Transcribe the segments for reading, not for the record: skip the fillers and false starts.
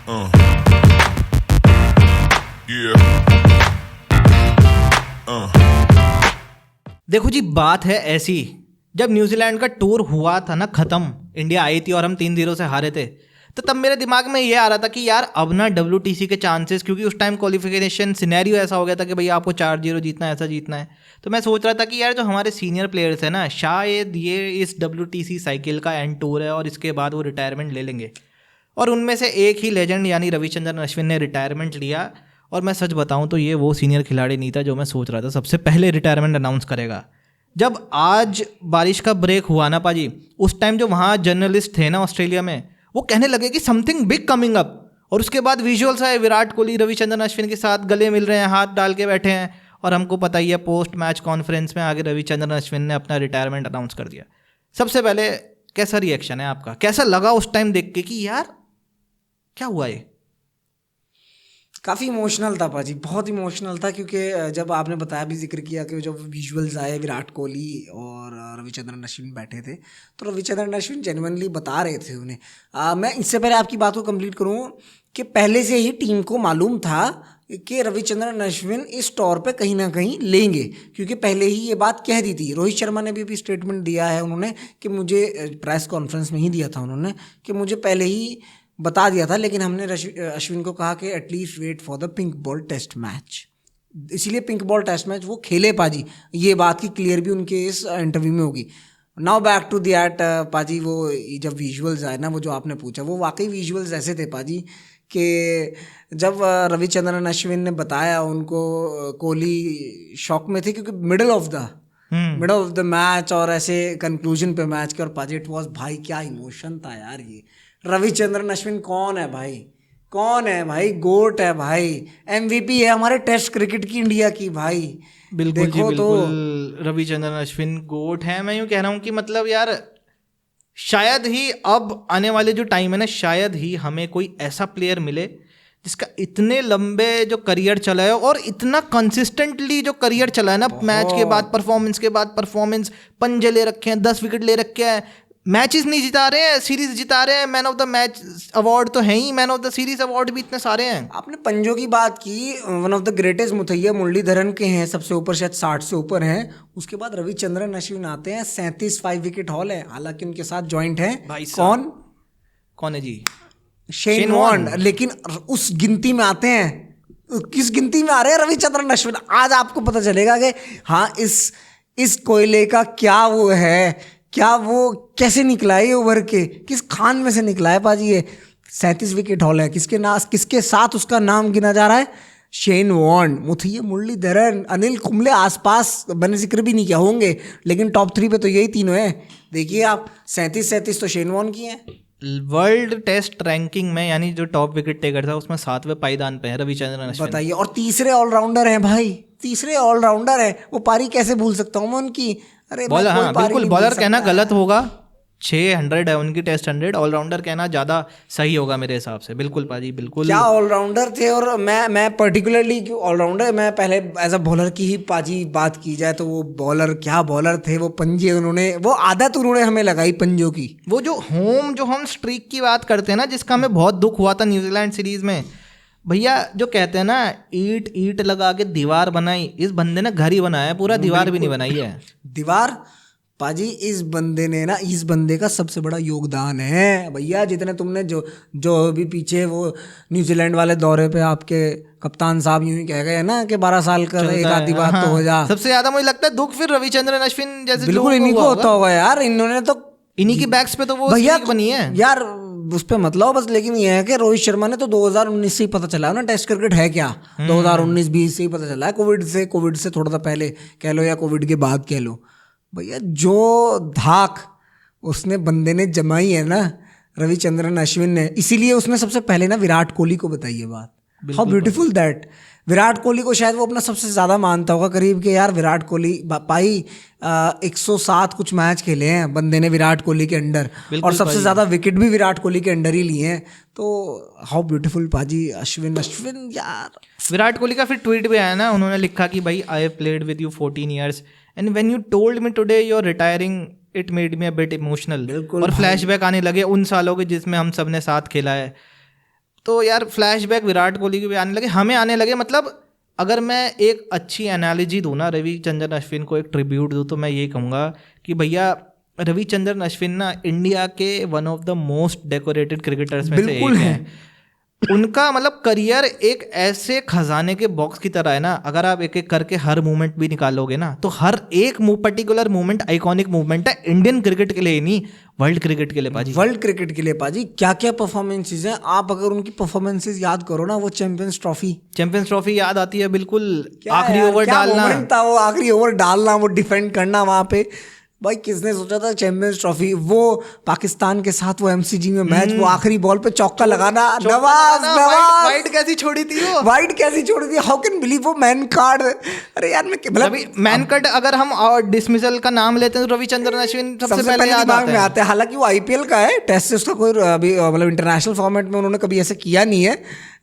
Yeah. देखो जी, बात है ऐसी, जब न्यूजीलैंड का टूर हुआ था ना खत्म, इंडिया आई थी और हम 3-0 से हारे थे, तो तब मेरे दिमाग में ये आ रहा था कि यार अब ना WTC के चांसेस, क्योंकि उस टाइम क्वालिफिकेशन सिनेरियो ऐसा हो गया था कि भैया आपको 4-0 जीतना है, ऐसा जीतना है। तो मैं सोच रहा था कि यार जो हमारे सीनियर प्लेयर्स हैं ना, शायद ये इस WTC साइकिल का एंड टूर है और इसके बाद वो रिटायरमेंट ले लेंगे। और उनमें से एक ही लेजेंड यानी रविचंद्रन अश्विन ने रिटायरमेंट लिया। और मैं सच बताऊं तो ये वो सीनियर खिलाड़ी नहीं था जो मैं सोच रहा था सबसे पहले रिटायरमेंट अनाउंस करेगा। जब आज बारिश का ब्रेक हुआ ना पाजी, उस टाइम जो वहाँ जर्नलिस्ट थे ना ऑस्ट्रेलिया में, वो कहने लगे कि समथिंग बिग कमिंग अप। और उसके बाद विजुअल्स आए, विराट कोहली रविचंद्रन अश्विन के साथ गले मिल रहे हैं, हाथ डाल के बैठे हैं। और हमको पता ही है, पोस्ट मैच कॉन्फ्रेंस में आगे रविचंद्रन अश्विन ने अपना रिटायरमेंट अनाउंस कर दिया। सबसे पहले कैसा रिएक्शन है आपका, कैसा लगा उस टाइम देख के कि यार क्या हुआ ये? काफ़ी इमोशनल था पाजी, बहुत इमोशनल था, क्योंकि जब आपने बताया भी, जिक्र किया कि जब विजुअल्स आए विराट कोहली और रविचंद्रन अश्विन बैठे थे, तो रविचंद्रन अश्विन जेन्युइनली बता रहे थे उन्हें। मैं इससे पहले आपकी बात को कंप्लीट करूँ कि पहले से ही टीम को मालूम था कि रविचंद्रन अश्विन इस टूर पे कहीं ना कहीं लेंगे, क्योंकि पहले ही ये बात कह दी थी। रोहित शर्मा ने भी अभी स्टेटमेंट दिया है उन्होंने कि मुझे, प्रेस कॉन्फ्रेंस में ही दिया था उन्होंने, कि मुझे पहले ही बता दिया था, लेकिन हमने अश्विन को कहा कि at least wait for the pink ball test match. इसीलिए पिंक बॉल टेस्ट मैच वो खेले पाजी, ये बात की क्लियर भी उनके इस इंटरव्यू में होगी। नाउ बैक टू दैट पाजी, वो जब विजुअल्स आए ना, वो जो आपने पूछा, वो वाकई विजुअल्स ऐसे थे पाजी कि जब रविचंद्रन अश्विन ने बताया उनको, कोहली शॉक में थे, क्योंकि मिडल ऑफ द मैच और ऐसे कंक्लूजन पे मैच के, और पाजी इट वॉज, भाई क्या इमोशन था यार। ये रविचंद्रन अश्विन कौन है भाई, कौन है भाई, गोट है भाई, MVP है हमारे टेस्ट क्रिकेट की, इंडिया की भाई। बिल्कुल देखो जी, बिल्कुल तो रविचंद्रन अश्विन गोट है। मैं यूँ कह रहा हूँ कि मतलब यार, शायद ही अब आने वाले जो टाइम है ना, शायद ही हमें कोई ऐसा प्लेयर मिले जिसका इतने लंबे जो करियर चला है और इतना कंसिस्टेंटली जो करियर चला है ना, मैच के बाद परफॉर्मेंस, पंजे ले रखे हैं, 10 विकेट ले रखे हैं, मैचेस नहीं जिता रहे हैं, सीरीज जिता रहे हैं, man of the match award तो है ही, man of the series award भी इतने सारे हैं। आपने पंजों की बात की, one of the greatest Muttiah Muraleedharan के हैं सबसे ऊपर, शायद 60 से ऊपर हैं। उसके बाद रविचंद्रन अश्विन आते हैं, 37 5 विकेट हॉल है, हालांकि उनके साथ जॉइंट है कौन है जी? Shane Warne. लेकिन उस गिनती में आते हैं, किस गिनती में आ रहे हैं? रविचंद्रन अश्विन। आज आपको पता चलेगा कि हाँ, इस कोयले का क्या वो है, क्या वो कैसे निकला है, ये उभर के किस खान में से निकला है पाजी। ये 37 विकेट हॉल है, किसके साथ उसका नाम गिना जा रहा है? शेन वॉर्न, मुथैया मुरलीधरन, अनिल कुंबले आसपास मैंने जिक्र भी नहीं किया होंगे, लेकिन टॉप 3 पे तो यही तीनों हैं। देखिए आप, 37 तो शेन वॉर्न की हैं। वर्ल्ड टेस्ट रैंकिंग में, यानी जो टॉप विकेट टेकर था उसमें 7वें पायदान पे है रविचंद्रन अश्विन। बताइए, और तीसरे ऑलराउंडर हैं भाई, तीसरे ऑलराउंडर हैं। वो पारी कैसे भूल सकता हूँ मैं उनकी? अरे बॉलर, हाँ बिल्कुल, बॉलर कहना गलत होगा, 600 है उनकी टेस्ट 100, ऑलराउंडर कहना ज़्यादा सही होगा मेरे हिसाब से। बिल्कुल पाजी, बिल्कुल क्या ऑलराउंडर थे। और मैं पर्टिकुलरली क्यों ऑलराउंडर, मैं पहले एज अ बॉलर की ही पाजी बात की जाए तो वो बॉलर, क्या बॉलर थे वो। पंजे उन्होंने, वो आदत उन्होंने हमें लगाई पंजों की। वो जो हम स्ट्रीक की बात करते हैं ना, जिसका हमें बहुत दुख हुआ था न्यूजीलैंड सीरीज में, भैया जो कहते हैं ना, ईट लगा के दीवार बनाई, इस बंदे ने घर ही बनाया है पूरा, दीवार भी नहीं बनाई है। दीवार पाजी, इस बंदे का सबसे बड़ा योगदान है भैया। जितने तुमने जो भी पीछे वो न्यूजीलैंड वाले दौरे पे आपके कप्तान साहब यूं ही कह गए ना कि 12 साल का एक आधी बात तो हो जा। सबसे ज्यादा मुझे लगता है दुख फिर रविचंद्रन अश्विन जैसे बिल्कुल इन्हीं को होता होगा यार। इन्होंने तो इन्हीं की बैक्स पे तो वो भैया बनी है यार, उस पर मतलब बस। लेकिन ये है कि रोहित शर्मा ने तो 2019 से ही पता चला ना टेस्ट क्रिकेट है क्या। 2019-20 से ही पता चला है, कोविड से थोड़ा सा पहले कह लो या कोविड के बाद कह लो। भैया जो धाक उसने बंदे ने जमाई है ना, रविचंद्रन अश्विन ने, इसीलिए उसने सबसे पहले ना विराट कोहली को बताई ये बात। How beautiful that. Virat Kohli को शायद वो अपना सबसे ज़्यादा मानता होगा करीब के, यार विराट कोहली पाई 107 कुछ मैच खेले हैं बंदे ने विराट कोहली के अंडर, और सबसे ज़्यादा विकेट भी विराट कोहली के अंडर ही लिए हैं। तो हाउ ब्यूटीफुल पाजी, अश्विन यार। विराट कोहली का फिर ट्वीट भी आया ना, उन्होंने लिखा कि भाई I have played with you 14 years and when you told me today you are retiring it made me a bit emotional. और फ्लैशबैक आने लगे उन सालों के जिसमें हम सब ने साथ खेला है। तो यार फ्लैशबैक विराट कोहली के भी आने लगे, हमें आने लगे। मतलब अगर मैं एक अच्छी एनालॉजी दूँ ना, रविचंद्रन अश्विन को एक ट्रिब्यूट दूँ, तो मैं ये कहूँगा कि भैया रविचंद्रन अश्विन ना इंडिया के one of the most decorated cricketers में से बिल्कुल एक है। उनका मतलब करियर एक ऐसे खजाने के बॉक्स की तरह है ना, अगर आप एक एक करके हर मूवमेंट भी निकालोगे ना, तो हर एक पर्टिकुलर मूवमेंट आइकॉनिक मूवमेंट है, इंडियन क्रिकेट के लिए ही नहीं, वर्ल्ड क्रिकेट के लिए पाजी। वर्ल्ड क्रिकेट के लिए पाजी क्या क्या परफॉर्मेंसेज हैं। आप अगर उनकी परफॉर्मेंसेज याद करो ना, वो चैंपियंस ट्रॉफी याद आती है बिल्कुल। क्या आखिरी यार, ओवर क्या डालना मोमेंट था वो, आखिरी ओवर डालना, वो डिफेंड करना वहां पे। भाई किसने सोचा था चैंपियंस ट्रॉफी, वो पाकिस्तान के साथ वो एमसीजी में मैच, वो आखिरी बॉल पे चौका लगाना, नवाज वाइट कैसी छोड़ी थी वो, वाइट कैसी छोड़ी थी, हाउ कैन बिलीव वो मैन कार्ड। अरे यार मैं मतलब मैन कट अगर हम डिसमिसल का नाम लेते हैं तो रविचंद्रन अश्विन सबसे पहले याद दिमाग में आता है। हालांकि वो आईपीएल का है, टेस्ट से उसका कोई अभी मतलब इंटरनेशनल फॉर्मेट में उन्होंने कभी ऐसा किया नहीं है,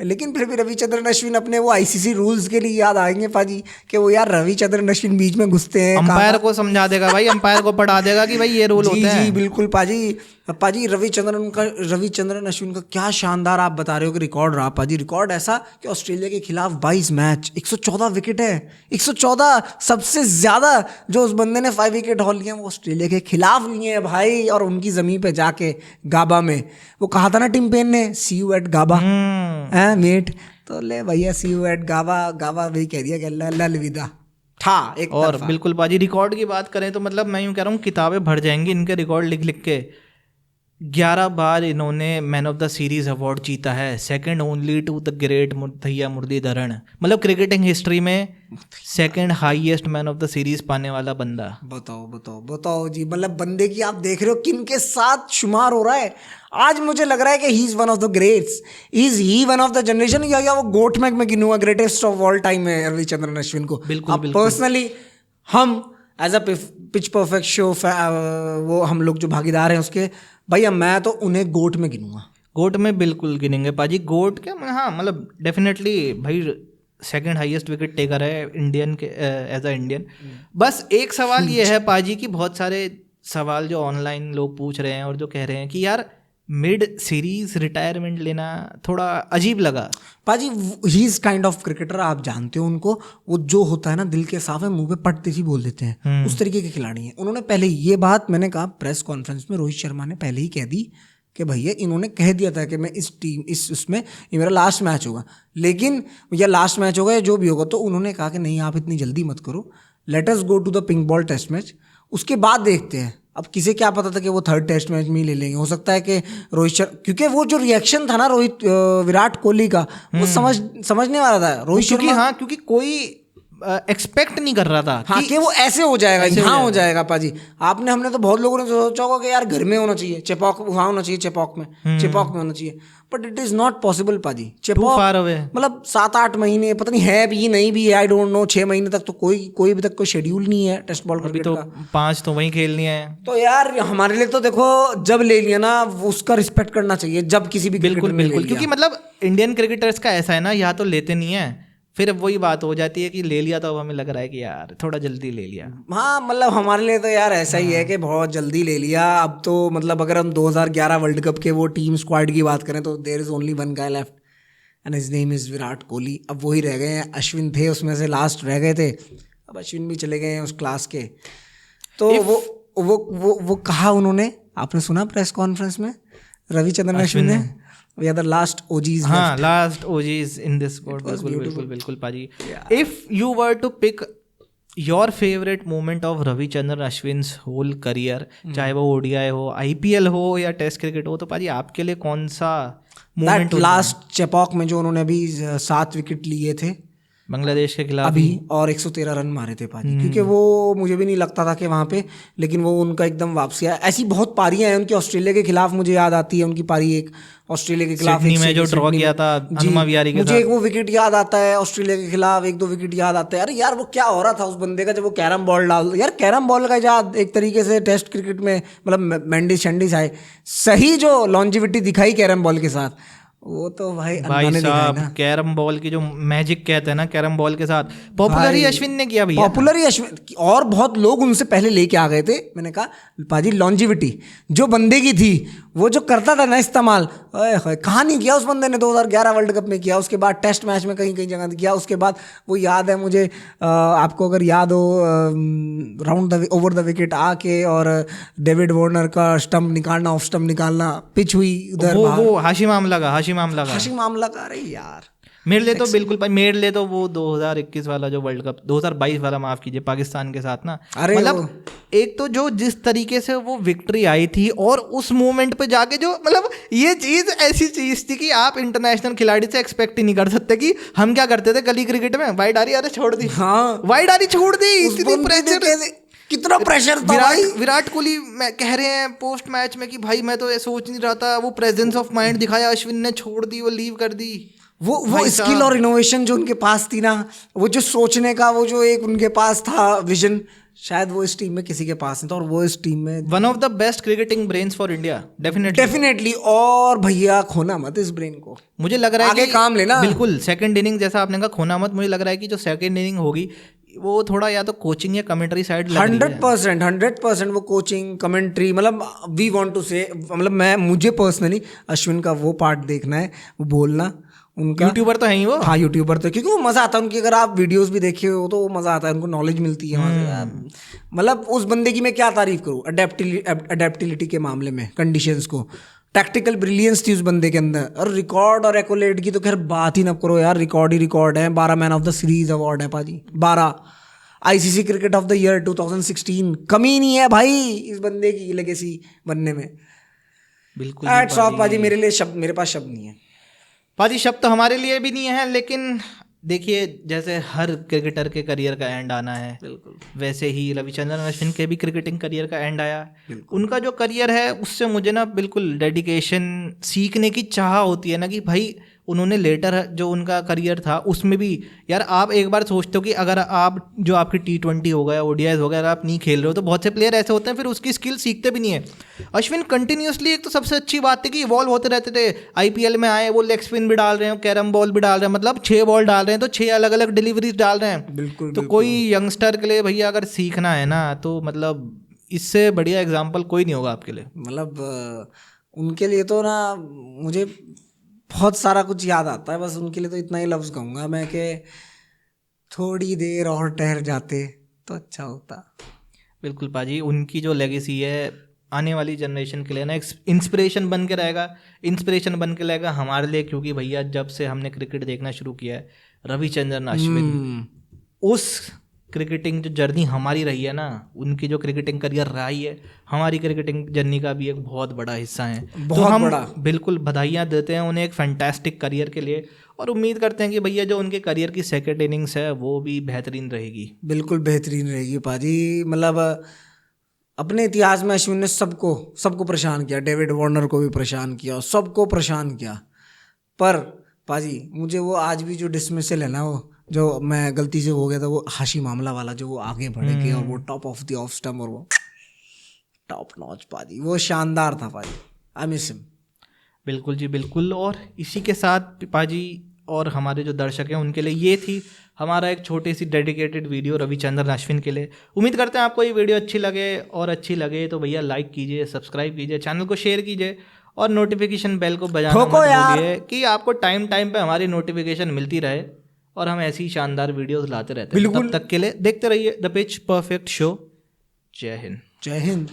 लेकिन फिर भी रविचंद्रन अश्विन अपने वो आईसीसी रूल्स के लिए याद आएंगे पाजी, कि वो यार रविचंद्रन अश्विन बीच में घुसते हैं, अंपायर को समझा देगा भाई, अंपायर को पढ़ा देगा कि भाई ये रूल होते हैं। जी बिल्कुल पाजी रविचंद्रन अश्विन का क्या शानदार आप बता रहे हो कि रिकॉर्ड रहा पाजी। रिकॉर्ड ऐसा कि ऑस्ट्रेलिया के खिलाफ 22 मैच, 114 विकेट है, 114 सबसे ज्यादा जो उस बंदे ने 5 विकेट हॉल लिए वो ऑस्ट्रेलिया के खिलाफ लिए हैं भाई। और उनकी जमीन पे जाके गाबा में, वो कहा था ना टिम पेन ने, सी यू एट गाबा है मेट, तो ले भैया सी यू एट गाबा, गाबा वही कह दिया कि अल्लाह अलविदा था एक और बिल्कुल बाजी। रिकॉर्ड की बात करें तो मतलब मैं यूँ कह रहा हूँ किताबें भर जाएंगी इनके रिकॉर्ड लिख लिख के। 11 बार इन्होंने man of the series award जीता है, second only to the great Muthiah Muralitharan. मतलब क्रिकेटिंग हिस्ट्री में second highest man of the series पाने वाला बंदा। बताओ जी, मतलब बंदे की आप देख रहे हो किन के साथ शुमार हो रहा है। आज मुझे लग रहा है कि he is one of the greats, is he one of the generation, या वो गोट मैक में गिनूंगा ग्रेटेस्ट ऑफ ऑल टाइम है रविचंद्रन अश्विन को। बिल्कुल पर्सनली हम as a pitch perfect show वो हम लोग जो भागीदार हैं उसके, भैया मैं तो उन्हें गोट में गिनूंगा। गोट में बिल्कुल गिनेंगे पाजी। गोट क्या, हाँ मतलब डेफिनेटली भाई सेकंड हाईएस्ट विकेट टेकर है इंडियन के, एज अ इंडियन। बस एक सवाल ये है पाजी कि बहुत सारे सवाल जो ऑनलाइन लोग पूछ रहे हैं और जो कह रहे हैं कि यार मिड सीरीज रिटायरमेंट लेना थोड़ा अजीब लगा। पाजी he is kind of cricketer, आप जानते हो उनको, वो जो होता है ना दिल के साफ है, मुंह पे पट तेजी बोल देते हैं, उस तरीके के खिलाड़ी हैं। उन्होंने पहले ये बात, मैंने कहा प्रेस कॉन्फ्रेंस में, रोहित शर्मा ने पहले ही कह दी कि भैया इन्होंने कह दिया था कि मैं इस टीम उसमें ये मेरा लास्ट मैच होगा, लेकिन या लास्ट मैच होगा या जो भी होगा, तो उन्होंने कहा कि नहीं आप इतनी जल्दी मत करो, let us go to the pink ball test match, उसके बाद देखते हैं। अब किसे क्या पता था कि वो थर्ड टेस्ट मैच में ही ले लेंगे। हो सकता है कि रोहित शर्मा, क्योंकि वो जो रिएक्शन था ना विराट कोहली का, वो समझने वाला था रोहित शर्मा। हाँ, क्योंकि कोई एक्सपेक्ट नहीं कर रहा था हाँ कि वो ऐसे हो जाएगा, यहाँ हो जाएगा पाजी। हमने तो बहुत लोगों ने सोचा होगा कि यार घर में होना चाहिए, चेपॉक वहाँ होना चाहिए, चेपॉक में होना चाहिए, but it is not possible पाजी। चेपॉक मतलब 7-8 महीने, पता नहीं है भी नहीं भी, आई डोंट नो, 6 महीने तक तो कोई अभी तक कोई शेड्यूल नहीं है टेस्ट बॉल क्रिकेट तो का। 5 तो वहीं खेलनी है। तो यार हमारे लिए तो देखो, जब ले लिया ना उसका रिस्पेक्ट करना चाहिए, जब किसी भी बिल्कुल, क्योंकि मतलब इंडियन क्रिकेटर्स का ऐसा है ना, या तो लेते नहीं है, फिर वही बात हो जाती है कि ले लिया तो अब हमें लग रहा है कि यार थोड़ा जल्दी ले लिया। हाँ मतलब हमारे लिए तो यार ऐसा ही है कि बहुत जल्दी ले लिया। अब तो मतलब अगर हम 2011 वर्ल्ड कप के वो टीम स्क्वाड की बात करें तो there is only one guy left and his name is Virat Kohli. अब वही रह गए हैं, अश्विन थे उसमें से लास्ट रह गए थे, अब अश्विन भी चले गए हैं उस क्लास के। तो वो कहा उन्होंने, आपने सुना प्रेस कॉन्फ्रेंस में रविचंद्रन अश्विन ने, we are the last OGs हाँ, last OGs in this sport। बिल्कुल पाजी। If you were to pick your favorite moment of Ravichandran Ashwin's whole career, चाहे वो ODI हो, IPL हो या टेस्ट क्रिकेट हो, तो पाजी आपके लिए कौन सा मोमेंट? लास्ट चेपॉक में जो उन्होंने अभी 7 विकेट लिए थे बांग्लादेश के खिलाफ अभी, और 113 रन मारे थे पाजी, क्योंकि वो मुझे भी नहीं लगता था कि वहाँ पे, लेकिन वो उनका एकदम वापसी आया। ऐसी बहुत पारियां हैं उनकी ऑस्ट्रेलिया के खिलाफ, मुझे याद आती है उनकी पारी एक ऑस्ट्रेलिया के खिलाफ में जो ड्रॉ किया था हनुमा विहारी के साथ, मुझे एक वो विकेट याद आता है ऑस्ट्रेलिया के खिलाफ, 1-2 विकेट याद आता है। अरे यार वो क्या हो रहा था उस बंदे का जब वो कैरम बॉल डाल, यार कैरम बॉल का याद एक तरीके से टेस्ट क्रिकेट में, मतलब मैंडिस आए, सही जो लॉन्जिविटी दिखाई कैरम बॉल के साथ, वो तो भाई साहब कैरम बॉल की जो मैजिक कहते हैं ना कैरम बॉल के साथ, पॉपुलर ही अश्विन ने किया भैया, पॉपुलर ही अश्विन, और बहुत लोग उनसे पहले लेके आ गए थे। मैंने कहा पाजी लॉन्जिविटी जो बंदे की थी, वो जो करता था ना इस्तेमाल, ओए होए, कहाँ नहीं किया उस बंदे ने 2011 वर्ल्ड कप में किया, उसके बाद टेस्ट मैच में कहीं कहीं जगह किया, उसके बाद वो याद है मुझे, आपको अगर याद हो, round the over the wicket आके और डेविड वार्नर का स्टंप निकालना, ऑफ स्टंप निकालना, पिच हुई उधर वो हाशिम आमला का हाशिम मामला का। अरे यार मेरे लिए तो बिल्कुल भाई, मेरे लिए तो वो 2021 वाला जो वर्ल्ड कप, 2022 वाला माफ कीजिए, पाकिस्तान के साथ ना, अरे मतलब एक तो जो जिस तरीके से वो विक्ट्री आई थी और उस मोमेंट पे जाके जो मतलब ये चीज ऐसी चीज थी कि आप इंटरनेशनल खिलाड़ी से एक्सपेक्ट ही नहीं कर सकते कि हम क्या करते थे गली क्रिकेट में, वाइड आ रही, अरे छोड़ दी, हाँ वाइड आ रही छोड़ दी, इतनी प्रेशर, कितना प्रेशर था भाई। विराट कोहली कह रहे हैं पोस्ट मैच में कि भाई मैं तो ये सोच नहीं रहा था, वो प्रेजेंस ऑफ माइंड दिखाया, अश्विन ने छोड़ दी, वो लीव कर दी। वो स्किल और इनोवेशन जो उनके पास थी ना, वो जो सोचने का वो जो एक उनके पास था विजन, शायद वो इस टीम में किसी के पास नहीं था, और वो इस टीम में one of the best cricketing brains for India, definitely. और भैया खोना मत इस ब्रेन को, मुझे लग रहा है आगे कि काम लेना। बिल्कुल सेकंड इनिंग जैसा आपने कहा खोना मत, मुझे लग रहा है कि जो सेकंड इनिंग होगी वो थोड़ा या तो कोचिंग या कमेंट्री साइड 100% वो कोचिंग कमेंट्री, मतलब वी वांट टू से, मतलब मुझे पर्सनली अश्विन का वो पार्ट देखना है, वो बोलना उनका। यूट्यूबर तो है ही वो, हाँ यूट्यूबर तो, क्योंकि वो मज़ा आता है उनकी, अगर आप वीडियोस भी देखे हो तो वो मज़ा आता है, उनको नॉलेज मिलती है वहाँ से। मतलब उस बंदे की मैं क्या तारीफ करूँ, अडेप्टिलिटी के मामले में, कंडीशंस को, टैक्टिकल ब्रिलियंस थी उस बंदे के अंदर। और रिकॉर्ड और एक्कोलेट की तो खैर बात ही ना करो यार, रिकॉर्ड ही रिकॉर्ड है। 12 man of the series award है पाजी, 12 ICC cricket of the year 2016, कमी नहीं है भाई इस बंदे की लेगेसी बनने में। बिल्कुल हैट्स ऑफ पाजी, मेरे लिए शब्द, मेरे पास शब्द नहीं है पाजी, शब्द तो हमारे लिए भी नहीं है। लेकिन देखिए जैसे हर क्रिकेटर के करियर का एंड आना है, बिल्कुल वैसे ही रविचंद्रन अश्विन के भी क्रिकेटिंग करियर का एंड आया। उनका जो करियर है उससे मुझे ना बिल्कुल डेडिकेशन, सीखने की चाह होती है ना कि भाई उन्होंने लेटर जो उनका करियर था उसमें भी यार, आप एक बार सोचते हो कि अगर आप जो आपकी T20 हो गया, ODIs हो गया, अगर आप नहीं खेल रहे हो तो बहुत से प्लेयर ऐसे होते हैं फिर उसकी स्किल सीखते भी नहीं है। अश्विन कंटिन्यूसली, एक तो सबसे अच्छी बात थी कि इवॉल्व होते रहते थे। IPL में आए वो लेग स्पिन भी डाल रहे हैं, कैरम बॉल भी डाल रहे हैं, मतलब 6 बॉल डाल रहे हैं तो 6 अलग अलग डिलीवरीज डाल रहे हैं। बिल्कुल, तो कोई यंगस्टर के लिए भैया अगर सीखना है ना तो मतलब इससे बढ़िया एग्जाम्पल कोई नहीं होगा आपके लिए। मतलब उनके लिए तो ना मुझे बहुत सारा कुछ याद आता है, बस उनके लिए तो इतना ही लफ्ज़ कहूँगा मैं कि थोड़ी देर और ठहर जाते तो अच्छा होता। बिल्कुल पाजी, उनकी जो लेगेसी है आने वाली जनरेशन के लिए ना इंस्पिरेशन बन के रहेगा, इंस्पिरेशन बन के रहेगा हमारे लिए, क्योंकि भैया जब से हमने क्रिकेट देखना शुरू किया है, रविचंद्रन अश्विन उस क्रिकेटिंग जो जर्नी हमारी रही है ना, उनकी जो क्रिकेटिंग करियर रही है, हमारी क्रिकेटिंग जर्नी का भी एक बहुत बड़ा हिस्सा है। तो हम बिल्कुल बधाइयाँ देते हैं उन्हें एक फैंटास्टिक करियर के लिए, और उम्मीद करते हैं कि भैया जो उनके करियर की सेकंड इनिंग्स है वो भी बेहतरीन रहेगी। बिल्कुल बेहतरीन रहेगी पाजी। मतलब अपने इतिहास में अश्विन ने सबको परेशान किया, डेविड वार्नर को भी परेशान किया, सबको परेशान किया। पर पाजी मुझे वो आज भी जो डिसमिसल है ना, वो जो मैं गलती से हो गया था, वो हाशिम मामला वाला, जो वो आगे बढ़े गए और वो top of the off stump और वो टॉप नॉच पाजी, वो शानदार था पाजी। I miss him. बिल्कुल जी बिल्कुल। और इसी के साथ पाजी और हमारे जो दर्शक हैं उनके लिए ये थी हमारा एक छोटी सी डेडिकेटेड वीडियो रविचंद्रन अश्विन के लिए। उम्मीद करते हैं आपको ये वीडियो अच्छी लगे, और अच्छी लगे तो भैया लाइक कीजिए, सब्सक्राइब कीजिए, चैनल को शेयर कीजिए और नोटिफिकेशन बेल को बजाना मत भूलिए कि आपको टाइम पे हमारी नोटिफिकेशन मिलती रहे और हम ऐसी शानदार वीडियोस लाते रहते हैं। तब तक के लिए देखते रहिए द पिच परफेक्ट शो। जय हिंद। जय हिंद।